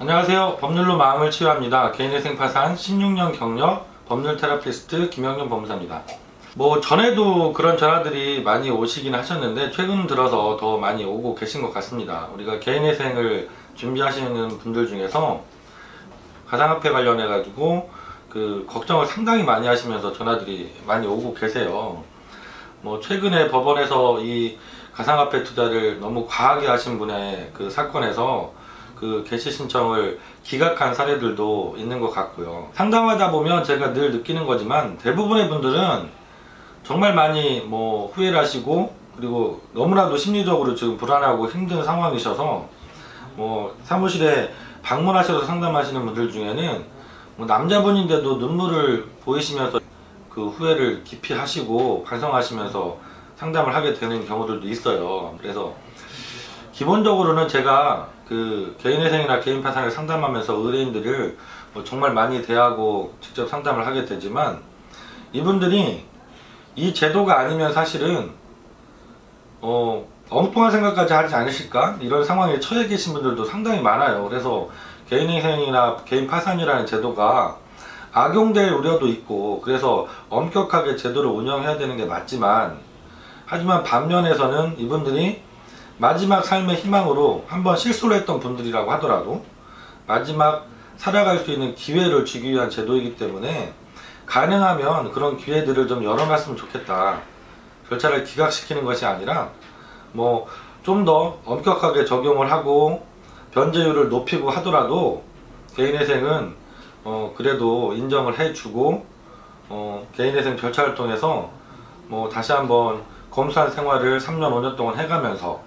안녕하세요. 법률로 마음을 치유합니다. 개인회생 파산 16년 경력 법률 테라피스트 김영준 법무사입니다. 전에도 그런 전화들이 많이 오시긴 하셨는데 최근 들어서 더 많이 오고 계신 것 같습니다. 우리가 개인회생을 준비하시는 분들 중에서 가상화폐 관련해 가지고 걱정을 상당히 많이 하시면서 전화들이 많이 오고 계세요. 최근에 법원에서 이 가상화폐 투자를 너무 과하게 하신 분의 사건에서 개시 신청을 기각한 사례들도 있는 것 같고요. 상담하다 보면 제가 늘 느끼는 거지만 대부분의 분들은 정말 많이 후회를 하시고, 그리고 너무나도 심리적으로 지금 불안하고 힘든 상황이셔서 사무실에 방문하셔서 상담하시는 분들 중에는 남자분인데도 눈물을 보이시면서 후회를 깊이 하시고 반성하시면서 상담을 하게 되는 경우들도 있어요. 그래서 기본적으로는 제가 개인회생이나 개인파산을 상담하면서 의뢰인들을 정말 많이 대하고 직접 상담을 하게 되지만, 이분들이 이 제도가 아니면 사실은 엉뚱한 생각까지 하지 않으실까? 이런 상황에 처해 계신 분들도 상당히 많아요. 그래서 개인회생이나 개인파산이라는 제도가 악용될 우려도 있고, 그래서 엄격하게 제도를 운영해야 되는 게 맞지만, 하지만 반면에서는 이분들이 마지막 삶의 희망으로 한번 실수를 했던 분들이라고 하더라도 마지막 살아갈 수 있는 기회를 주기 위한 제도이기 때문에 가능하면 그런 기회들을 좀 열어놨으면 좋겠다. 절차를 기각시키는 것이 아니라 좀 더 엄격하게 적용을 하고 변제율을 높이고 하더라도 개인회생은 그래도 인정을 해주고 개인회생 절차를 통해서 다시 한번 검소한 생활을 3년 5년 동안 해가면서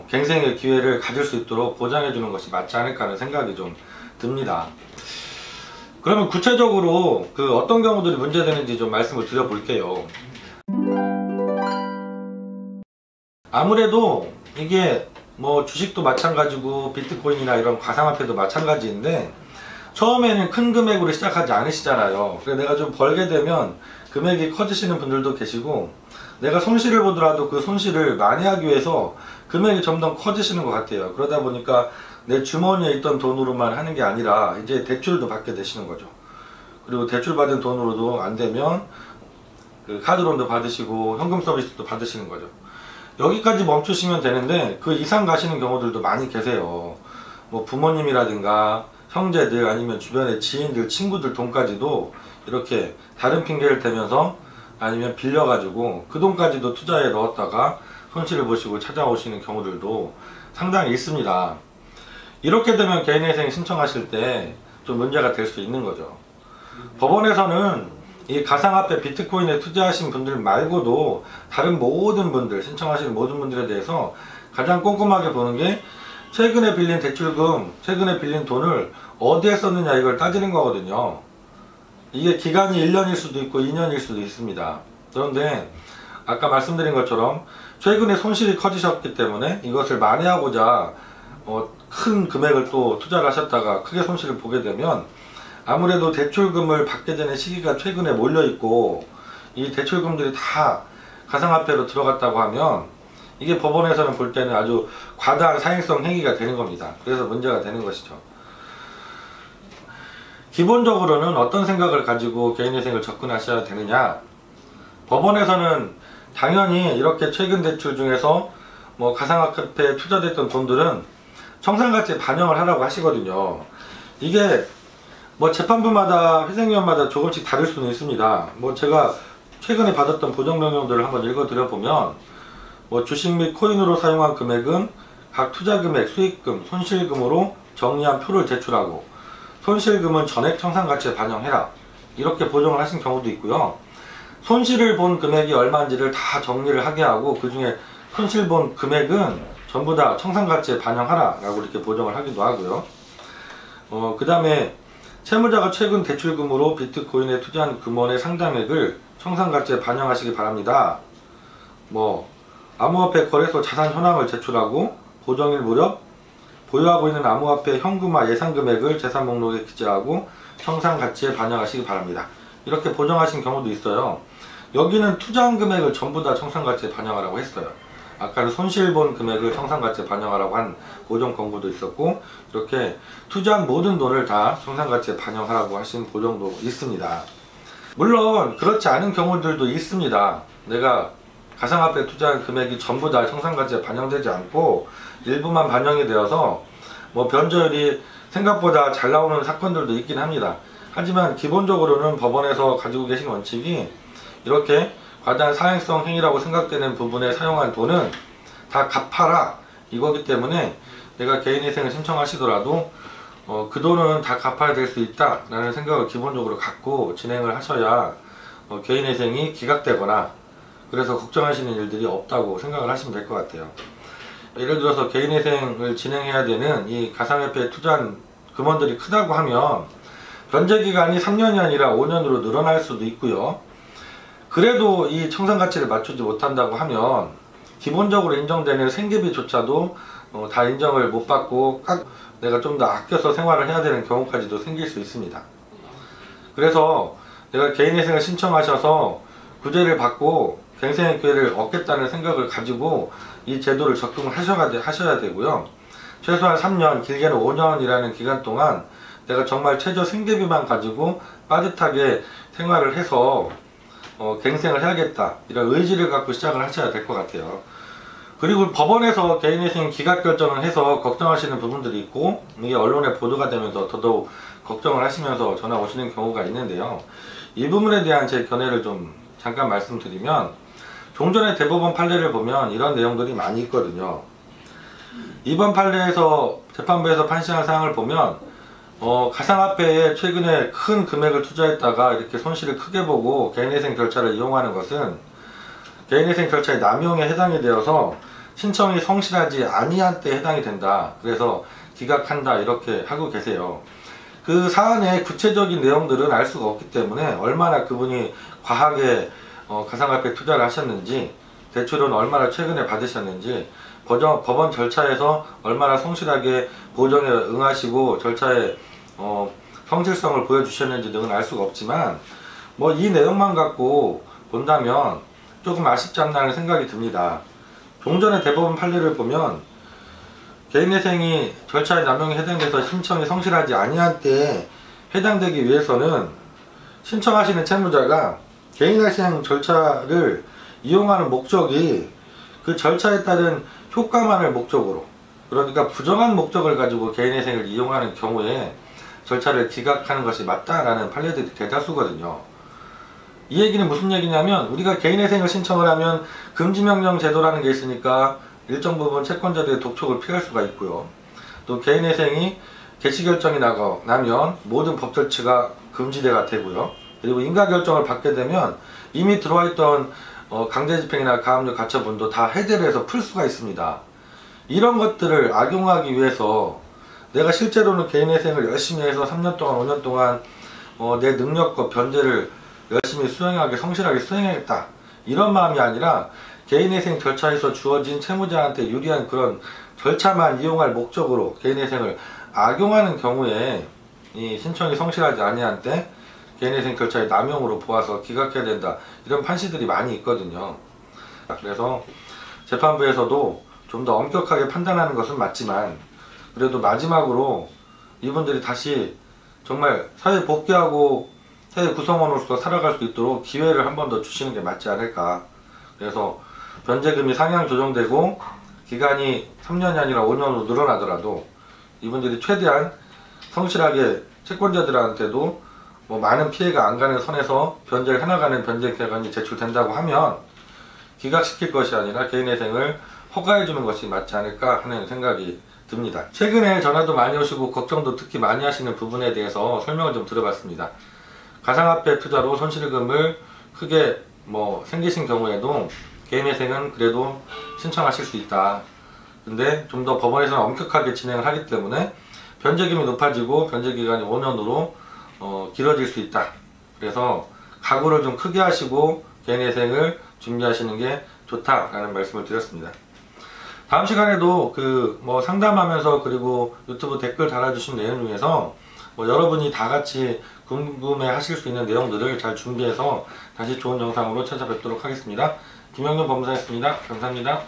갱생의 기회를 가질 수 있도록 보장해 주는 것이 맞지 않을까 하는 생각이 좀 듭니다. 그러면 구체적으로 어떤 경우들이 문제되는지 좀 말씀을 드려볼게요. 아무래도 이게 주식도 마찬가지고 비트코인이나 이런 가상화폐도 마찬가지인데, 처음에는 큰 금액으로 시작하지 않으시잖아요. 그래서 내가 좀 벌게 되면 금액이 커지시는 분들도 계시고, 내가 손실을 보더라도 그 손실을 만회하기 위해서 금액이 점점 커지시는 것 같아요. 그러다 보니까 내 주머니에 있던 돈으로만 하는 게 아니라 이제 대출도 받게 되시는 거죠. 그리고 대출 받은 돈으로도 안 되면 카드론도 받으시고 현금 서비스도 받으시는 거죠. 여기까지 멈추시면 되는데 그 이상 가시는 경우들도 많이 계세요. 부모님이라든가 형제들, 아니면 주변의 지인들, 친구들 돈까지도 이렇게 다른 핑계를 대면서 아니면 빌려가지고 그 돈까지도 투자에 넣었다가 손실을 보시고 찾아오시는 경우들도 상당히 있습니다. 이렇게 되면 개인회생 신청하실 때 좀 문제가 될 수 있는 거죠. 법원에서는 이 가상화폐 비트코인에 투자하신 분들 말고도 다른 모든 분들, 신청하시는 모든 분들에 대해서 가장 꼼꼼하게 보는 게 최근에 빌린 대출금, 최근에 빌린 돈을 어디에 썼느냐, 이걸 따지는 거거든요. 이게 기간이 1년일 수도 있고 2년일 수도 있습니다. 그런데 아까 말씀드린 것처럼 최근에 손실이 커지셨기 때문에 이것을 만회하고자 큰 금액을 또 투자를 하셨다가 크게 손실을 보게 되면 아무래도 대출금을 받게 되는 시기가 최근에 몰려있고, 이 대출금들이 다 가상화폐로 들어갔다고 하면 이게 법원에서는 볼 때는 아주 과다한 사행성 행위가 되는 겁니다. 그래서 문제가 되는 것이죠. 기본적으로는 어떤 생각을 가지고 개인회생을 접근하셔야 되느냐, 법원에서는 당연히 이렇게 최근 대출 중에서 가상화폐에 투자됐던 돈들은 청산가치에 반영을 하라고 하시거든요. 이게 재판부마다 회생위원마다 조금씩 다를 수는 있습니다. 제가 최근에 받았던 보정명령들을 한번 읽어드려보면 주식 및 코인으로 사용한 금액은 각 투자금액, 수익금, 손실금으로 정리한 표를 제출하고 손실금은 전액 청산가치에 반영해라, 이렇게 보정을 하신 경우도 있고요. 손실을 본 금액이 얼마인지를 다 정리를 하게 하고 그 중에 손실 본 금액은 전부 다 청산가치에 반영하라 라고 이렇게 보정을 하기도 하고요. 그 다음에 채무자가 최근 대출금으로 비트코인에 투자한 금원의 상당액을 청산가치에 반영하시기 바랍니다. 암호화폐 거래소 자산 현황을 제출하고 보정일 무렵 보유하고 있는 암호화폐 현금화 예상금액을 재산 목록에 기재하고 청산가치에 반영하시기 바랍니다. 이렇게 보정하신 경우도 있어요. 여기는 투자한 금액을 전부 다 청산가치에 반영하라고 했어요. 아까는 손실본 금액을 청산가치에 반영하라고 한 보정 권고도 있었고, 이렇게 투자한 모든 돈을 다 청산가치에 반영하라고 하신 보정도 있습니다. 물론 그렇지 않은 경우들도 있습니다. 내가 가상화폐에 투자한 금액이 전부 다 청산가치에 반영되지 않고 일부만 반영이 되어서 뭐 변조율이 생각보다 잘 나오는 사건들도 있긴 합니다. 하지만 기본적으로는 법원에서 가지고 계신 원칙이 이렇게 과다한 사행성 행위라고 생각되는 부분에 사용한 돈은 다 갚아라 이거기 때문에, 내가 개인회생을 신청하시더라도 그 돈은 다 갚아야 될 수 있다 라는 생각을 기본적으로 갖고 진행을 하셔야 개인회생이 기각되거나 그래서 걱정하시는 일들이 없다고 생각을 하시면 될 것 같아요. 예를 들어서 개인회생을 진행해야 되는 이 가상화폐에 투자한 금원들이 크다고 하면 변제기간이 3년이 아니라 5년으로 늘어날 수도 있고요. 그래도 이 청산가치를 맞추지 못한다고 하면 기본적으로 인정되는 생계비조차도 다 인정을 못 받고 내가 좀 더 아껴서 생활을 해야 되는 경우까지도 생길 수 있습니다. 그래서 내가 개인회생을 신청하셔서 구제를 받고 갱생의 기회를 얻겠다는 생각을 가지고 이 제도를 적용을 하셔야 되고요. 최소한 3년, 길게는 5년이라는 기간 동안 내가 정말 최저 생계비만 가지고 빠듯하게 생활을 해서 갱생을 해야겠다 이런 의지를 갖고 시작을 하셔야 될 것 같아요. 그리고 법원에서 개인회생 기각 결정을 해서 걱정하시는 부분들이 있고, 이게 언론에 보도가 되면서 더더욱 걱정을 하시면서 전화 오시는 경우가 있는데요. 이 부분에 대한 제 견해를 좀 잠깐 말씀드리면, 종전의 대법원 판례를 보면 이런 내용들이 많이 있거든요. 이번 판례에서 재판부에서 판시한 사항을 보면 가상화폐에 최근에 큰 금액을 투자했다가 이렇게 손실을 크게 보고 개인회생 절차를 이용하는 것은 개인회생 절차의 남용에 해당이 되어서 신청이 성실하지 아니한 때 해당이 된다. 그래서 기각한다 이렇게 하고 계세요. 그 사안의 구체적인 내용들은 알 수가 없기 때문에 얼마나 그분이 과하게 가상화폐 투자를 하셨는지, 대출은 얼마나 최근에 받으셨는지, 법원 절차에서 얼마나 성실하게 보정에 응하시고 절차의 성실성을 보여주셨는지 등은 알 수가 없지만, 뭐 이 내용만 갖고 본다면 조금 아쉽지 않나는 생각이 듭니다. 종전의 대법원 판례를 보면 개인회생이 절차의 남용에 해당돼서 신청이 성실하지 아니한 때에 해당되기 위해서는 신청하시는 채무자가 개인회생 절차를 이용하는 목적이 그 절차에 따른 효과만을 목적으로, 그러니까 부정한 목적을 가지고 개인회생을 이용하는 경우에 절차를 기각하는 것이 맞다라는 판례들이 대다수거든요. 이 얘기는 무슨 얘기냐면, 우리가 개인회생을 신청을 하면 금지명령 제도라는 게 있으니까 일정 부분 채권자들의 독촉을 피할 수가 있고요. 또 개인회생이 개시결정이 나면 모든 법절차가 금지가 되고요. 그리고 인가결정을 받게 되면 이미 들어와 있던 강제집행이나 가압류 가처분도 다 해제를 해서 풀 수가 있습니다. 이런 것들을 악용하기 위해서 내가 실제로는 개인회생을 열심히 해서 3년 동안 5년 동안 내 능력과 변제를 열심히 수행하게 성실하게 수행하겠다 이런 마음이 아니라, 개인회생 절차에서 주어진 채무자한테 유리한 그런 절차만 이용할 목적으로 개인회생을 악용하는 경우에 이 신청이 성실하지 아니한 때 개인회생 절차의 남용으로 보아서 기각해야 된다 이런 판시들이 많이 있거든요. 그래서 재판부에서도 좀 더 엄격하게 판단하는 것은 맞지만, 그래도 마지막으로 이분들이 다시 정말 사회 복귀하고 사회 구성원으로서 살아갈 수 있도록 기회를 한 번 더 주시는 게 맞지 않을까. 그래서 변제금이 상향 조정되고 기간이 3년이 아니라 5년으로 늘어나더라도 이분들이 최대한 성실하게 채권자들한테도 뭐 많은 피해가 안 가는 선에서 변제를 해나가는 변제 기간이 제출된다고 하면 기각시킬 것이 아니라 개인회생을 허가해주는 것이 맞지 않을까 하는 생각이 듭니다. 최근에 전화도 많이 오시고 걱정도 특히 많이 하시는 부분에 대해서 설명을 좀 드려봤습니다. 가상화폐 투자로 손실금을 크게 생기신 경우에도 개인회생은 그래도 신청하실 수 있다. 근데 좀 더 법원에서는 엄격하게 진행을 하기 때문에 변제금이 높아지고 변제기간이 5년으로 길어질 수 있다. 그래서 각오를 좀 크게 하시고 개인회생을 준비하시는 게 좋다라는 말씀을 드렸습니다. 다음 시간에도 상담하면서 그리고 유튜브 댓글 달아주신 내용 중에서 여러분이 다 같이 궁금해 하실 수 있는 내용들을 잘 준비해서 다시 좋은 영상으로 찾아뵙도록 하겠습니다. 김영준 법무사였습니다. 감사합니다.